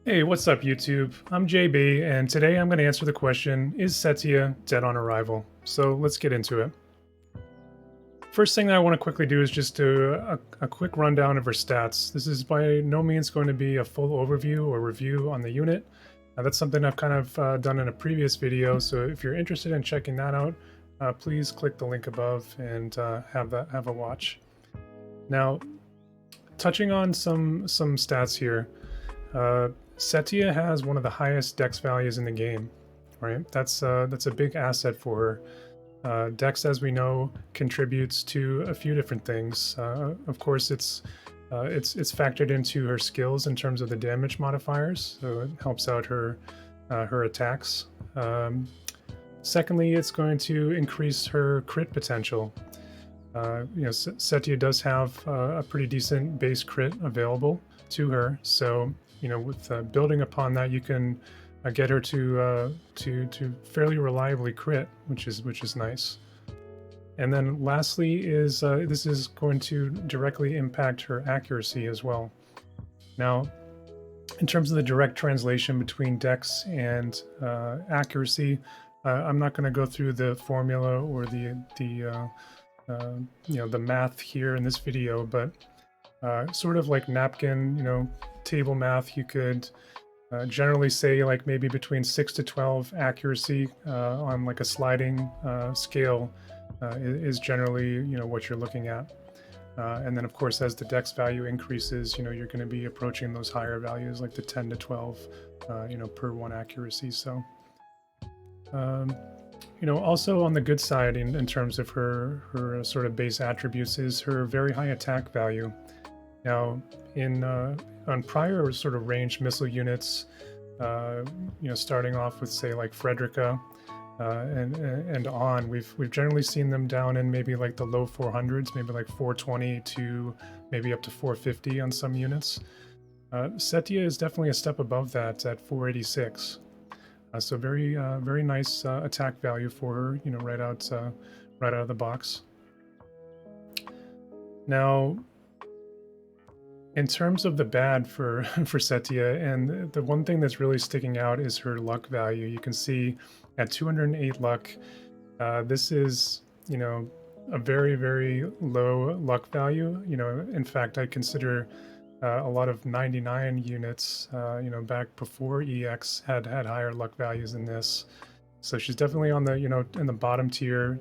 Hey, what's up, YouTube? I'm JB, and today I'm going to answer the question, is Cetia dead on arrival? So let's get into it. First thing that I want to quickly do is just do a quick rundown of her stats. This is by no means going to be a full overview or review on the unit. That's something I've kind of done in a previous video, so if you're interested in checking that out, please click the link above and have a watch. Now, touching on some stats here. Cetia has one of the highest dex values in the game, right? That's a big asset for her. Dex, as we know, contributes to a few different things. Of course, it's factored into her skills in terms of the damage modifiers, so it helps out her attacks. Secondly, it's going to increase her crit potential. Cetia does have a pretty decent base crit available to her, so with building upon that, you can get her to fairly reliably crit, which is nice. And then lastly is this is going to directly impact her accuracy as well. Now, in terms of the direct translation between dex and accuracy, I'm not going to go through the formula or the math here in this video, but sort of like napkin, table math, you could generally say like maybe between 6 to 12 accuracy on like a sliding scale is generally what you're looking at. And then of course, as the dex value increases, you're going to be approaching those higher values like the 10 to 12 per 1 accuracy. So also on the good side in terms of her sort of base attributes is her very high attack value. Now, on prior sort of ranged missile units, starting off with say like Frederica and on, we've generally seen them down in maybe like the low 400s, maybe like 420 to maybe up to 450 on some units. Cetia is definitely a step above that at 486. So very nice attack value for her, right out of the box. Now, in terms of the bad for Cetia, and the one thing that's really sticking out is her luck value. You can see at 208 luck, this is a very low luck value. In fact, I consider a lot of 99 units, back before EX had higher luck values than this. So she's definitely on the, in the bottom tier,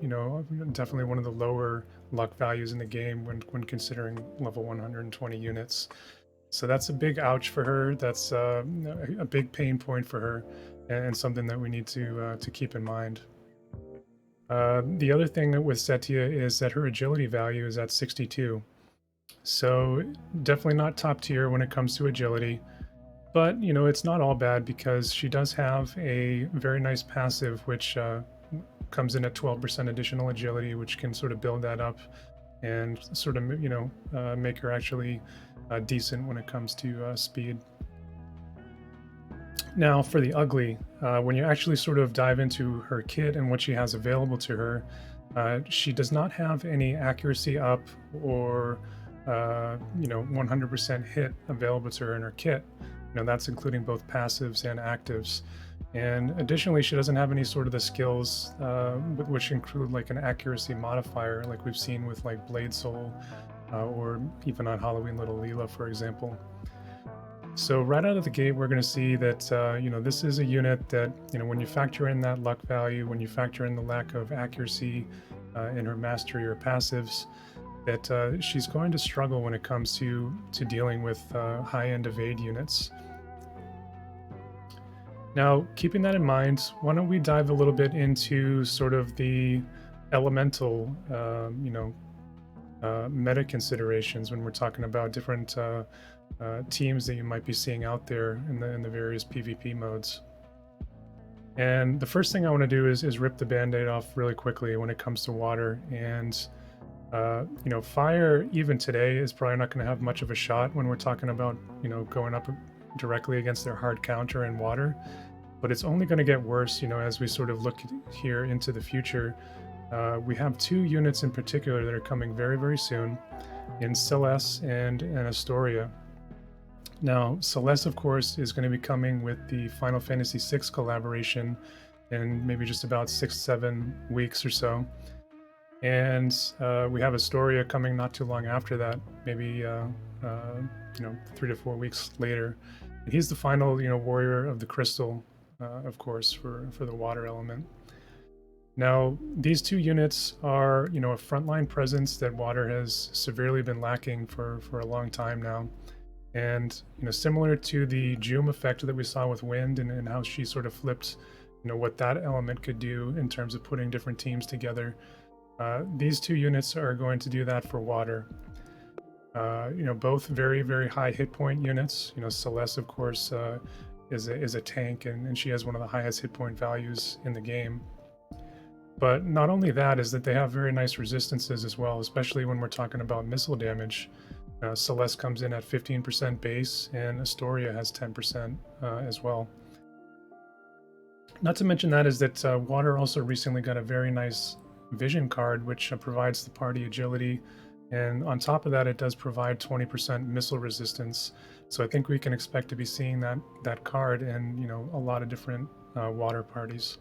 definitely one of the lower luck values in the game when considering level 120 units. So that's a big ouch for her. That's a big pain point for her, and something that we need to keep in mind. The other thing with Cetia is that her agility value is at 62. So definitely not top tier when it comes to agility. But, it's not all bad because she does have a very nice passive, which comes in at 12% additional agility, which can sort of build that up and sort of, make her actually decent when it comes to speed. Now, for the ugly, when you actually sort of dive into her kit and what she has available to her, she does not have any accuracy up or 100% hit available to her in her kit. That's including both passives and actives. And additionally, she doesn't have any sort of the skills which include like an accuracy modifier, like we've seen with like Blade Soul or even on Halloween Little Leela, for example. So right out of the gate, we're going to see that this is a unit that when you factor in that luck value, when you factor in the lack of accuracy in her mastery or passives, that she's going to struggle when it comes to dealing with high-end evade units. Now, keeping that in mind, why don't we dive a little bit into sort of the elemental, meta considerations when we're talking about different teams that you might be seeing out there in the various PvP modes. And the first thing I want to do is rip the band-aid off really quickly when it comes to water. And fire even today is probably not going to have much of a shot when we're talking about going up directly against their hard counter in water. But it's only going to get worse as we sort of look here into the future. We have 2 units in particular that are coming very soon in Celeste and Astoria. Now, Celeste, of course, is going to be coming with the Final Fantasy VI collaboration in maybe just about 6-7 weeks or so. And we have Astoria coming not too long after that, maybe 3 to 4 weeks later. And he's the final warrior of the crystal, of course, for the water element. Now, these two units are a frontline presence that water has severely been lacking for a long time now. And similar to the Joom effect that we saw with wind, and how she sort of flipped what that element could do in terms of putting different teams together. These two units are going to do that for water. Both very, very high hit point units. Celeste, of course, is a tank, and she has one of the highest hit point values in the game. But not only that, is that they have very nice resistances as well, especially when we're talking about missile damage. Celeste comes in at 15% base, and Astoria has 10% as well. Not to mention that is that Water also recently got a very nice vision card, which provides the party agility, and on top of that, it does provide 20% missile resistance. So I think we can expect to be seeing that card in a lot of different Water parties.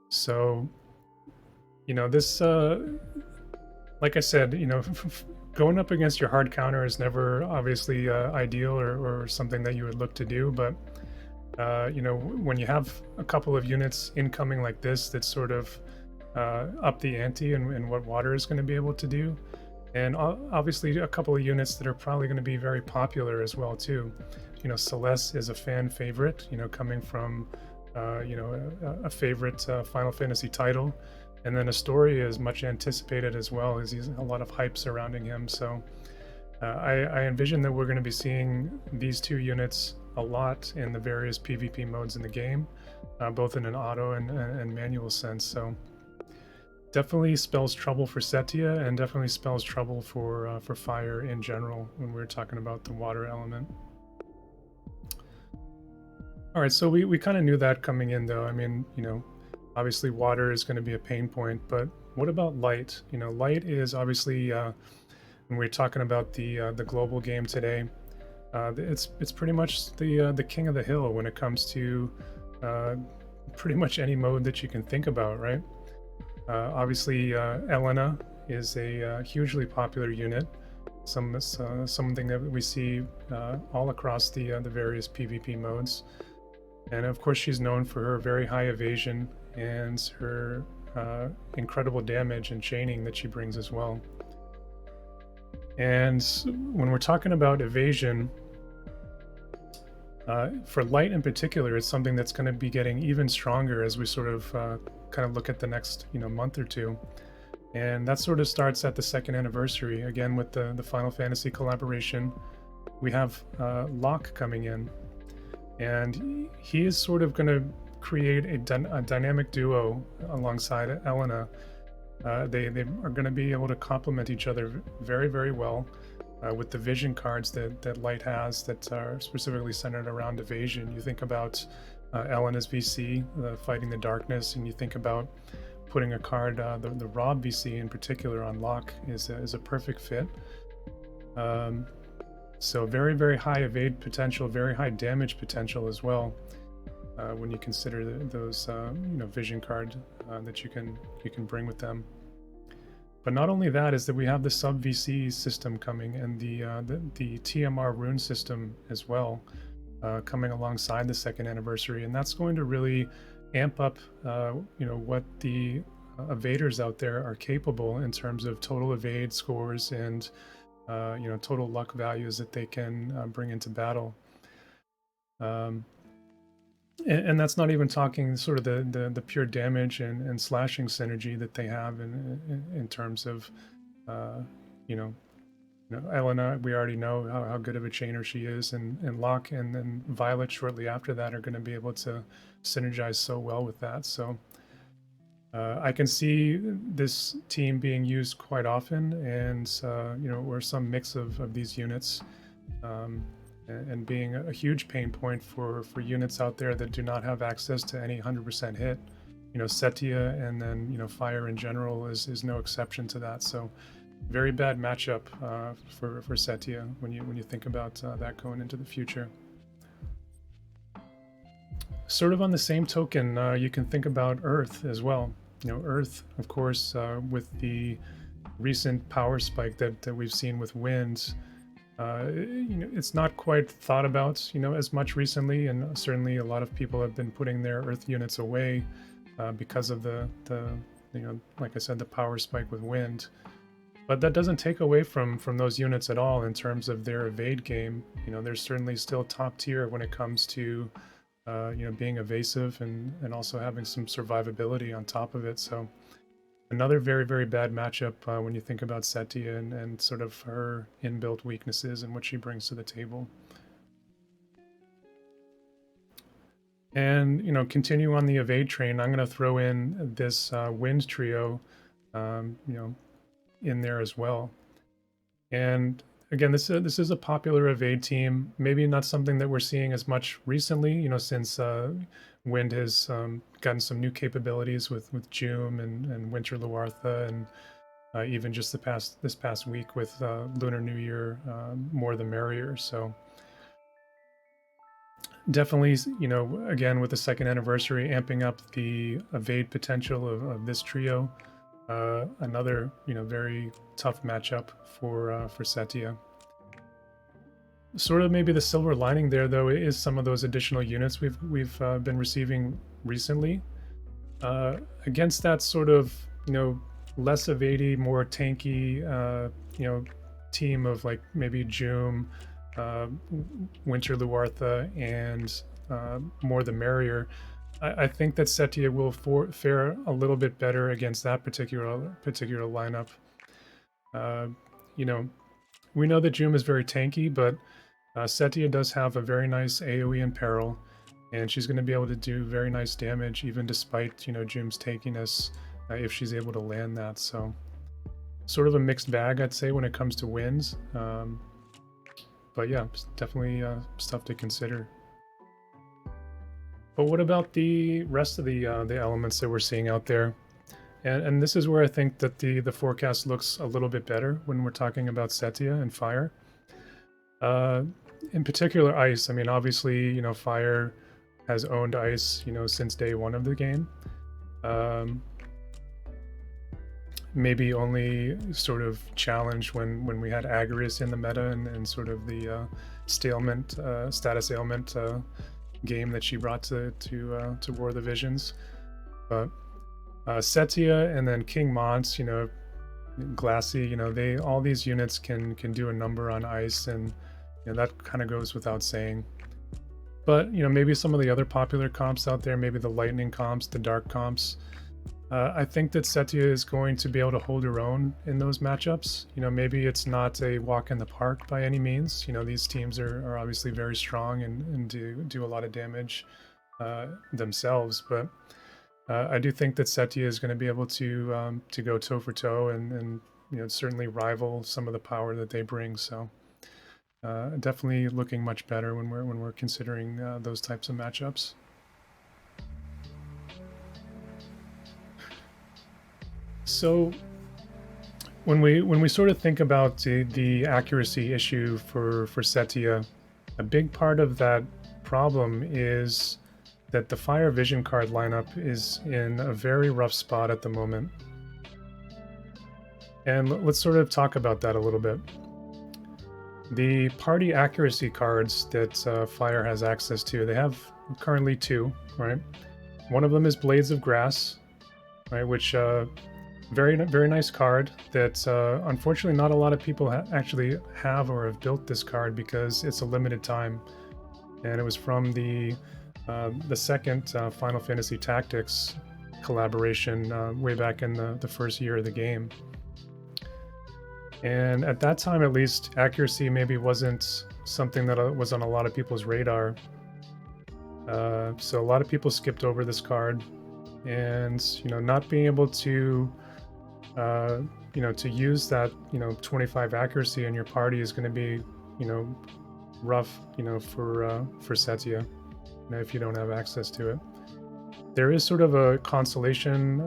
So this, like I said, going up against your hard counter is never obviously ideal or something that you would look to do, but when you have a couple of units incoming like this that sort of up the ante in what water is going to be able to do, and obviously a couple of units that are probably going to be very popular as well too. Celeste is a fan favorite, coming from a favorite Final Fantasy title. And then Astoria is much anticipated as well, as he's a lot of hype surrounding him. So I envision that we're going to be seeing these two units a lot in the various PvP modes in the game, both in an auto and manual sense. So definitely spells trouble for Cetia, and definitely spells trouble for fire in general when we're talking about the water element. All right, so we kind of knew that coming in, though. I mean, obviously water is going to be a pain point, but what about light? Light is obviously, when we're talking about the global game today, it's pretty much the king of the hill when it comes to pretty much any mode that you can think about, right? Obviously, Elena is a hugely popular unit. Something that we see all across the various PvP modes. And of course, she's known for her very high evasion and her incredible damage and chaining that she brings as well. And when we're talking about evasion, for light in particular, it's something that's going to be getting even stronger as we sort of kind of look at the next month or two. And that sort of starts at the 2nd anniversary, again with the Final Fantasy collaboration. We have Locke coming in, and he is sort of going to create a dynamic duo alongside Elena. They are going to be able to complement each other very, very well with the vision cards that Light has that are specifically centered around evasion. You think about Elena's VC, Fighting the Darkness, and you think about putting a card, the Rob VC in particular on Locke is a perfect fit. So very, very high evade potential, very high damage potential as well. When you consider those vision card that you can bring with them. But not only that, is that we have the sub VC system coming, and the TMR rune system as well, coming alongside the 2nd anniversary, and that's going to really amp up what the evaders out there are capable in terms of total evade scores and total luck values that they can bring into battle. And that's not even talking sort of the pure damage and slashing synergy that they have in terms of Elena. We already know how good of a chainer she is, and Locke and then Violet shortly after that are going to be able to synergize so well with that. So I can see this team being used quite often, and or some mix of these units. And being a huge pain point for units out there that do not have access to any 100% hit. Cetia and then fire in general is no exception to that. So Very bad matchup for Cetia when you think about that going into the future. Sort of on the same token, you can think about Earth as well. Earth, of course, with the recent power spike that we've seen with winds, it's not quite thought about, as much recently, and certainly a lot of people have been putting their Earth units away because of the like I said, the power spike with wind. But that doesn't take away from those units at all in terms of their evade game. They're certainly still top tier when it comes to being evasive and also having some survivability on top of it. So another very, very bad matchup when you think about Cetia and sort of her inbuilt weaknesses and what she brings to the table. And, continue on the evade train, I'm going to throw in this wind trio, in there as well. And again, this is a popular evade team. Maybe not something that we're seeing as much recently, since Wind has gotten some new capabilities with Joom and Winter Luartha, and even just this past week with Lunar New Year, more the merrier. So definitely, again, with the second anniversary, amping up the evade potential of this trio. Another, very tough matchup for Cetia. Sort of maybe the silver lining there, though, is some of those additional units we've been receiving recently. Against that sort of, less evadey, more tanky, team of like maybe Joom, Winter Luartha, and more the merrier. I think that Cetia will fare a little bit better against that particular lineup. We know that Joom is very tanky, but Cetia does have a very nice AoE in peril, and she's going to be able to do very nice damage even despite Joom's tankiness if she's able to land that. So sort of a mixed bag, I'd say, when it comes to wins. But yeah, definitely stuff to consider. But what about the rest of the elements that we're seeing out there? And this is where I think that the forecast looks a little bit better when we're talking about Cetia and fire. In particular, ice. I mean, obviously, fire has owned ice, since day one of the game. Maybe only sort of challenged when we had Agarius in the meta and sort of the status ailment game that she brought to War of the Visions. But Cetia and then King Mons, Glassy, all these units can do a number on ice, and that kind of goes without saying. But maybe some of the other popular comps out there, maybe the lightning comps, the dark comps, I think that Cetia is going to be able to hold her own in those matchups. Maybe it's not a walk in the park by any means. These teams are obviously very strong and do a lot of damage themselves, but I do think that Cetia is going to be able to go toe for toe and certainly rival some of the power that they bring. So definitely looking much better when we're considering those types of matchups. So when we sort of think about the accuracy issue for Cetia, a big part of that problem is that the Fire Vision card lineup is in a very rough spot at the moment. And let's sort of talk about that a little bit. The party accuracy cards that Fire has access to, they have currently two, right? One of them is Blades of Grass, right, which very nice card that unfortunately not a lot of people actually have or have built this card because it's a limited time, and it was from the second Final Fantasy Tactics collaboration way back in the first year of the game. And at that time, at least, accuracy maybe wasn't something that was on a lot of people's radar. So a lot of people skipped over this card, and not being able to to use that 25 accuracy in your party is going to be rough for Cetia if you don't have access to it. There is sort of a consolation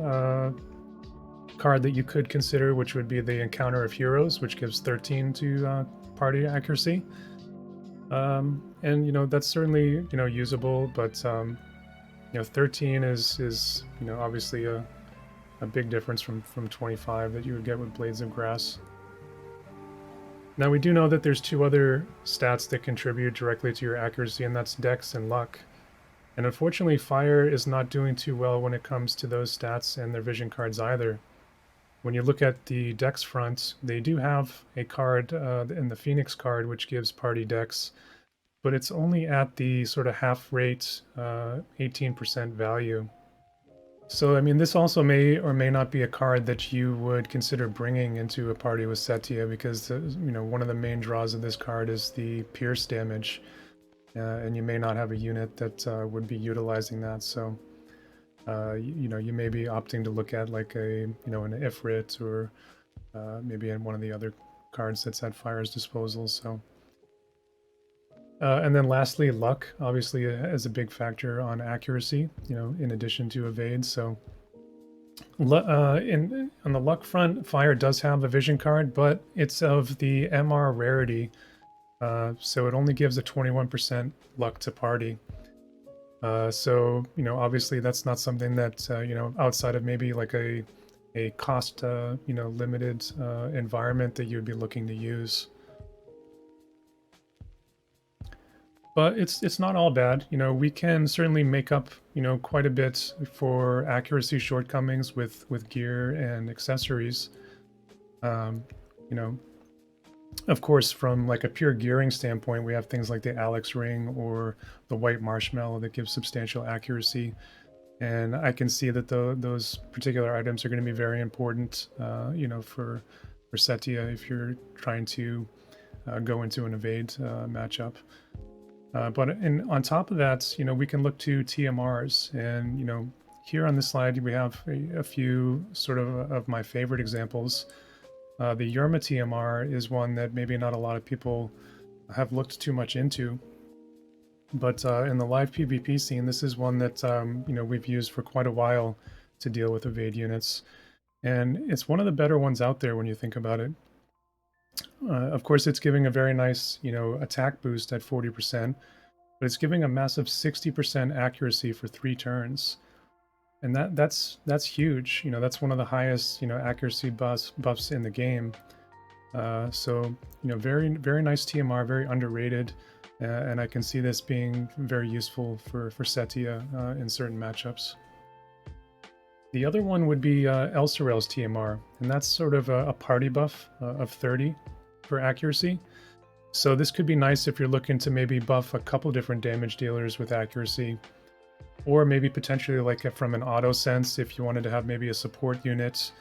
card that you could consider, which would be the Encounter of Heroes, which gives 13 to party accuracy. And that's certainly usable, but 13 is obviously a big difference from 25 that you would get with Blades of Grass. Now we do know that there's two other stats that contribute directly to your accuracy, and that's Dex and Luck. And unfortunately, Fire is not doing too well when it comes to those stats and their vision cards either. When you look at the Dex front, they do have a card in the Phoenix card which gives party Dex, but it's only at the sort of half rate 18% value. So, I mean, this also may or may not be a card that you would consider bringing into a party with Cetia, because one of the main draws of this card is the pierce damage, and you may not have a unit that would be utilizing that. So, you may be opting to look at like an Ifrit, or maybe in one of the other cards that's at Fire's disposal. So. And then lastly, luck obviously is a big factor on accuracy, in addition to evade. So on the luck front, Fire does have a vision card, but it's of the MR rarity. So it only gives a 21% luck to party. So, obviously that's not something that, outside of maybe like a cost, limited environment that you'd be looking to use. But it's not all bad. We can certainly make up, quite a bit for accuracy shortcomings with gear and accessories. Of course, from like a pure gearing standpoint, we have things like the Alex ring or the white marshmallow that gives substantial accuracy. And I can see that those particular items are going to be very important, for Cetia if you're trying to go into an evade matchup. But on top of that, we can look to TMRs, and here on this slide we have a few sort of my favorite examples. The Yerma TMR is one that maybe not a lot of people have looked too much into, but in the live PvP scene, this is one that we've used for quite a while to deal with evade units, and it's one of the better ones out there when you think about it. Of course, it's giving a very nice, attack boost at 40%, but it's giving a massive 60% accuracy for 3 turns. And that's huge. That's one of the highest, accuracy buffs in the game. So, very, very nice TMR, very underrated. And I can see this being very useful for Cetia in certain matchups. The other one would be Elsorel's TMR, and that's sort of a party buff of 30 for accuracy. So this could be nice if you're looking to maybe buff a couple different damage dealers with accuracy, or maybe potentially like from an auto sense, if you wanted to have maybe a support unit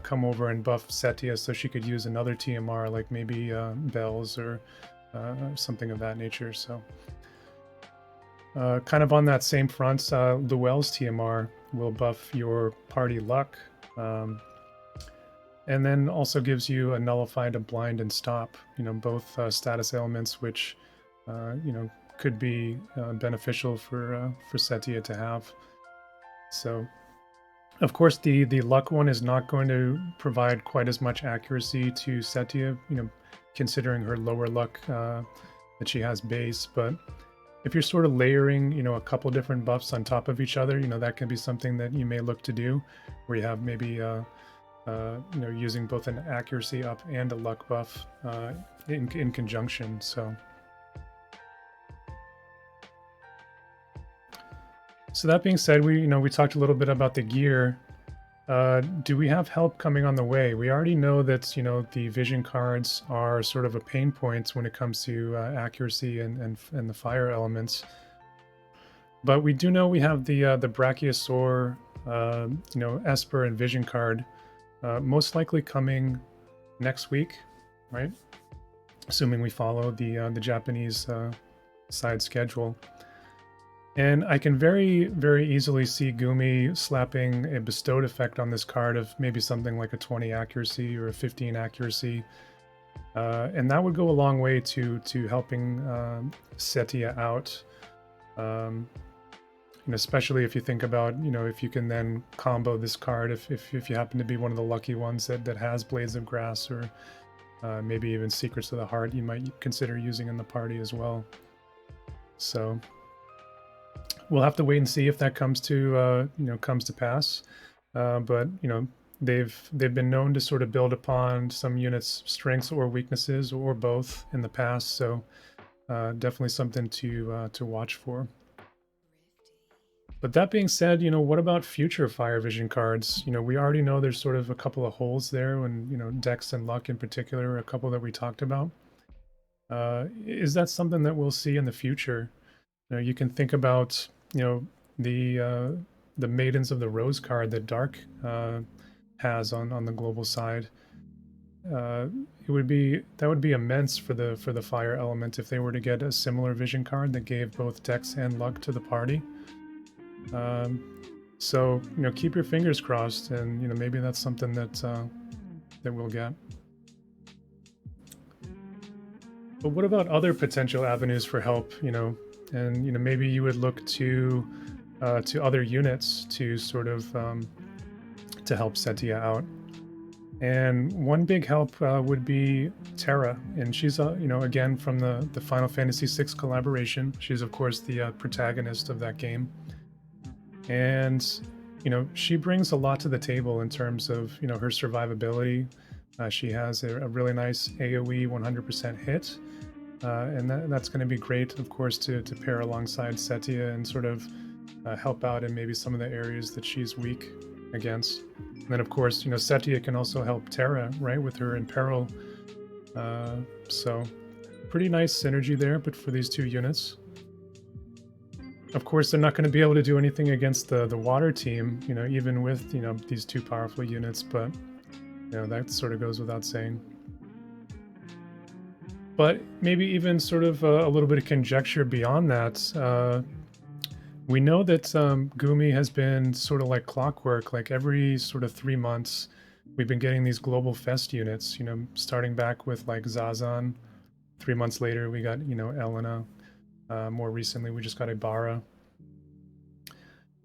come over and buff Cetia so she could use another TMR, like maybe Bells or something of that nature. So kind of on that same front, Luel's TMR will buff your party luck, and then also gives you a nullified, a blind, and stop. Both status elements, which could be beneficial for Cetia to have. So, of course, the luck one is not going to provide quite as much accuracy to Cetia, considering her lower luck that she has base, but if you're sort of layering, a couple different buffs on top of each other, that can be something that you may look to do, where you have maybe, using both an accuracy up and a luck buff in conjunction. So that being said, we talked a little bit about the gear. Do we have help coming on the way? We already know that the vision cards are sort of a pain point when it comes to accuracy and the fire elements. But we do know we have the Brachiosaur, Esper and Vision card, most likely coming next week, right? Assuming we follow the Japanese side schedule. And I can very, very easily see Gumi slapping a bestowed effect on this card of maybe something like a 20 accuracy or a 15 accuracy. And that would go a long way to helping Cetia out. especially if you think about, if you can then combo this card, if you happen to be one of the lucky ones that has Blades of Grass, or maybe even Secrets of the Heart, you might consider using in the party as well. So we'll have to wait and see if that comes to comes to pass. But they've been known to sort of build upon some units' strengths or weaknesses, or both, in the past. So definitely something to watch for. But that being said, what about future Fire Vision cards? We already know there's sort of a couple of holes there, and Dex and Luck in particular are a couple that we talked about. Is that something that we'll see in the future? You can think about the Maidens of the Rose card that Dark has on the global side. That would be immense for the fire element if they were to get a similar vision card that gave both Dex and Luck to the party. So keep your fingers crossed, and maybe that's something that we'll get. But what about other potential avenues for help? And maybe you would look to other units to sort of to help Cetia out. And one big help would be Terra, and she's again from the Final Fantasy VI collaboration. She's of course the protagonist of that game, and she brings a lot to the table in terms of her survivability. She has a really nice AoE 100% hit, and that's going to be great, of course, to pair alongside Cetia and sort of help out in maybe some of the areas that she's weak against. And then, of course, Cetia can also help Terra, right, with her Imperil. So pretty nice synergy there, but for these two units. Of course, they're not going to be able to do anything against the water team, even with these two powerful units, but that sort of goes without saying. But maybe even sort of a little bit of conjecture beyond that. We know that Gumi has been sort of like clockwork. Like every sort of 3 months, we've been getting these global fest units. Starting back with like Zazan. 3 months later, we got Elena. More recently, we just got Ibarra.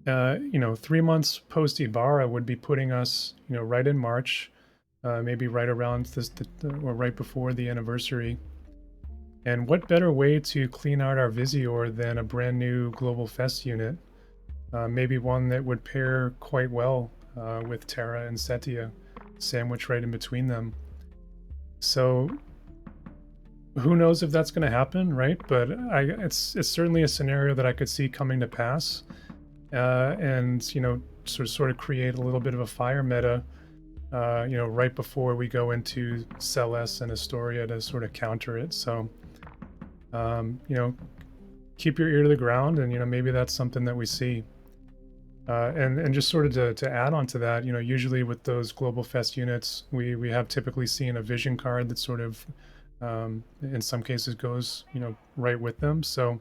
3 months post Ibarra would be putting us, right in March, maybe right around or right before the anniversary. And what better way to clean out our Visior than a brand new Global Fest unit? Maybe one that would pair quite well with Terra and Cetia, sandwiched right in between them. So who knows if that's going to happen, right? But it's certainly a scenario that I could see coming to pass, and sort of create a little bit of a fire meta, right before we go into Celes and Astoria to sort of counter it. So keep your ear to the ground, and maybe that's something that we see. And just sort of to add on to that, usually with those Global Fest units, we have typically seen a vision card that sort of in some cases goes right with them. So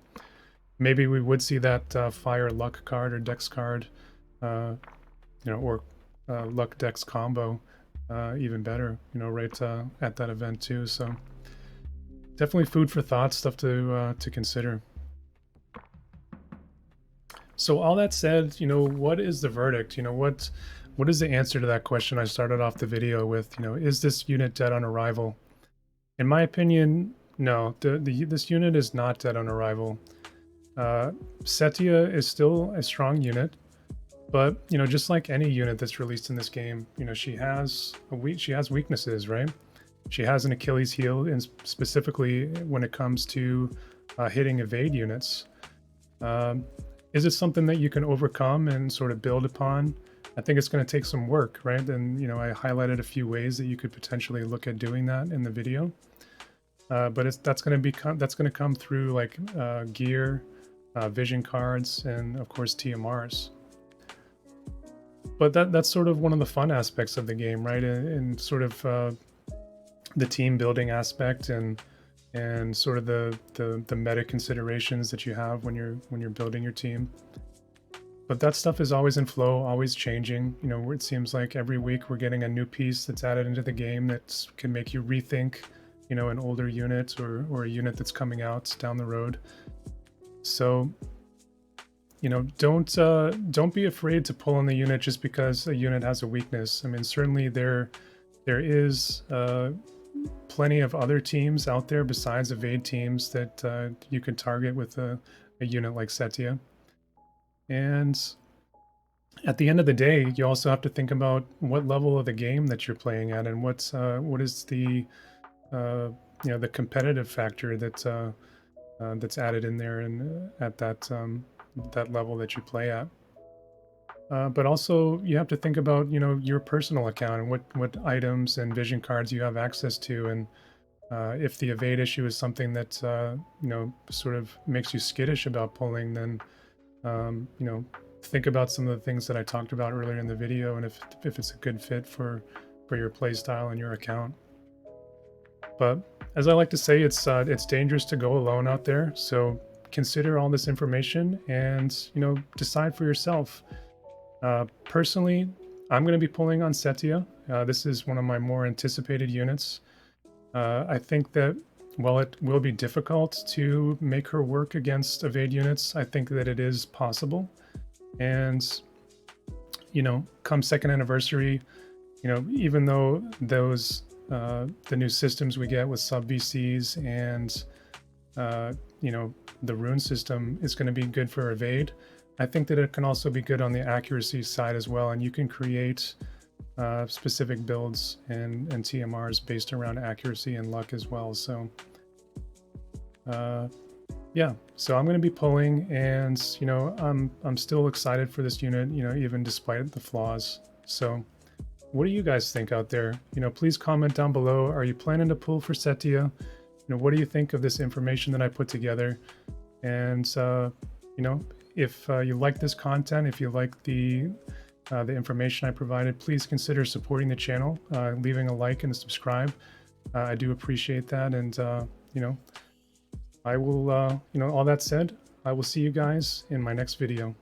maybe we would see that fire luck card or dex card, or luck dex combo, even better, right at that event too. So definitely food for thought, stuff to consider. So all that said, what is the verdict? What is the answer to that question I started off the video with? Is this unit dead on arrival? In my opinion, no. This unit is not dead on arrival. Cetia is still a strong unit, but just like any unit that's released in this game, she has weaknesses, right? She has an Achilles heel, and specifically when it comes to hitting evade units. Is it something that you can overcome and sort of build upon? I think it's going to take some work, right? And I highlighted a few ways that you could potentially look at doing that in the video. But that's going to come through like gear, vision cards, and of course TMRs. But that's sort of one of the fun aspects of the game, right? And sort of the team building aspect and sort of the meta considerations that you have when you're building your team. But that stuff is always in flow, always changing. It seems like every week we're getting a new piece that's added into the game that can make you rethink, an older unit or a unit that's coming out down the road. So you know, don't be afraid to pull on the unit just because a unit has a weakness. I mean, certainly there is plenty of other teams out there besides evade teams that you can target with a unit like Cetia. And at the end of the day, you also have to think about what level of the game that you're playing at, and what is the you know, the competitive factor that's added in there and at that level that you play at. But also you have to think about, you know, your personal account and what items and vision cards you have access to, and if the evade issue is something that you know, sort of makes you skittish about pulling, then you know, think about some of the things that I talked about earlier in the video, and if it's a good fit for your playstyle and your account. But as I like to say, it's dangerous to go alone out there. So consider all this information and, you know, decide for yourself. Personally, I'm going to be pulling on Cetia. This is one of my more anticipated units. I think that while it will be difficult to make her work against evade units, I think that it is possible. And, you know, come second anniversary, you know, even though those the new systems we get with sub VCs and you know, the rune system is going to be good for evade, I think that it can also be good on the accuracy side as well, and you can create specific builds and TMRs based around accuracy and luck as well. So yeah, so I'm going to be pulling, and you know, I'm still excited for this unit, you know, even despite the flaws. So what do you guys think out there? You know, please comment down below. Are you planning to pull for Cetia? You know, what do you think of this information that I put together? And you know, if you like this content, if you like the information I provided, please consider supporting the channel, leaving a like and a subscribe. I do appreciate that. And you know, I will, you know, all that said, I will see you guys in my next video.